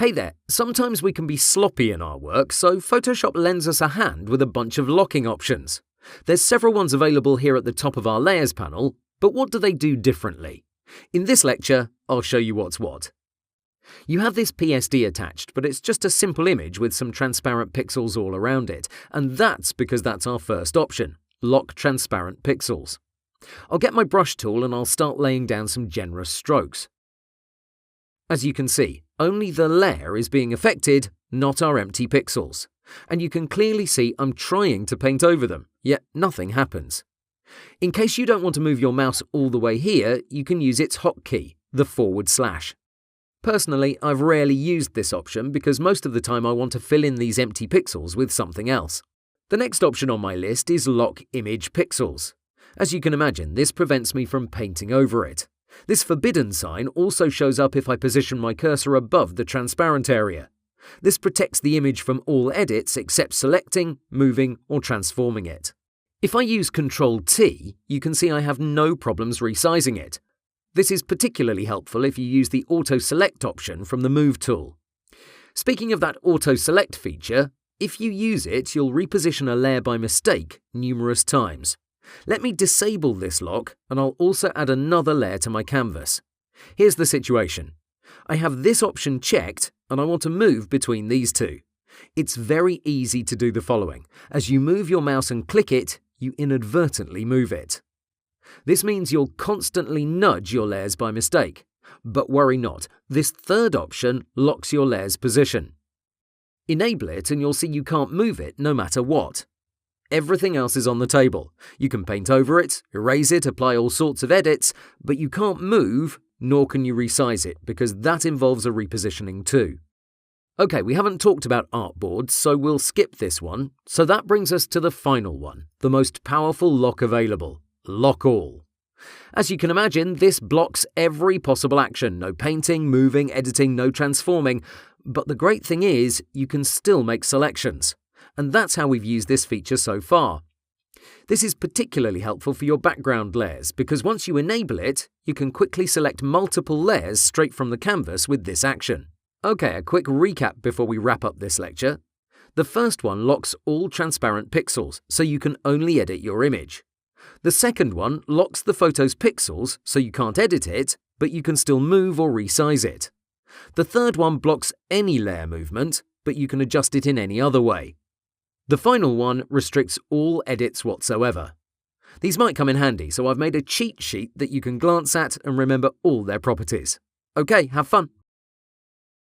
Hey there, sometimes we can be sloppy in our work, so Photoshop lends us a hand with a bunch of locking options. There's several ones available here at the top of our Layers panel, but what do they do differently? In this lecture, I'll show you what's what. You have this PSD attached, but it's just a simple image with some transparent pixels all around it, and that's because that's our first option, lock transparent pixels. I'll get my brush tool and I'll start laying down some generous strokes. As you can see, only the layer is being affected, not our empty pixels. And you can clearly see I'm trying to paint over them, yet nothing happens. In case you don't want to move your mouse all the way here, you can use its hotkey, the /. Personally, I've rarely used this option because most of the time I want to fill in these empty pixels with something else. The next option on my list is Lock Image Pixels. As you can imagine, this prevents me from painting over it. This forbidden sign also shows up if I position my cursor above the transparent area. This protects the image from all edits except selecting, moving, or transforming it. If I use Ctrl+T, you can see I have no problems resizing it. This is particularly helpful if you use the Auto Select option from the Move tool. Speaking of that Auto Select feature, if you use it, you'll reposition a layer by mistake numerous times. Let me disable this lock, and I'll also add another layer to my canvas. Here's the situation. I have this option checked, and I want to move between these two. It's very easy to do the following. As you move your mouse and click it, you inadvertently move it. This means you'll constantly nudge your layers by mistake. But worry not, this third option locks your layer's position. Enable it and you'll see you can't move it no matter what. Everything else is on the table. You can paint over it, erase it, apply all sorts of edits, but you can't move, nor can you resize it, because that involves a repositioning too. Okay, we haven't talked about artboards, so we'll skip this one. So that brings us to the final one, the most powerful lock available, Lock All. As you can imagine, this blocks every possible action, no painting, moving, editing, no transforming. But the great thing is, you can still make selections. And that's how we've used this feature so far. This is particularly helpful for your background layers because once you enable it, you can quickly select multiple layers straight from the canvas with this action. Okay, a quick recap before we wrap up this lecture. The first one locks all transparent pixels, so you can only edit your image. The second one locks the photo's pixels, so you can't edit it, but you can still move or resize it. The third one blocks any layer movement, but you can adjust it in any other way. The final one restricts all edits whatsoever. These might come in handy, so I've made a cheat sheet that you can glance at and remember all their properties. Okay, have fun!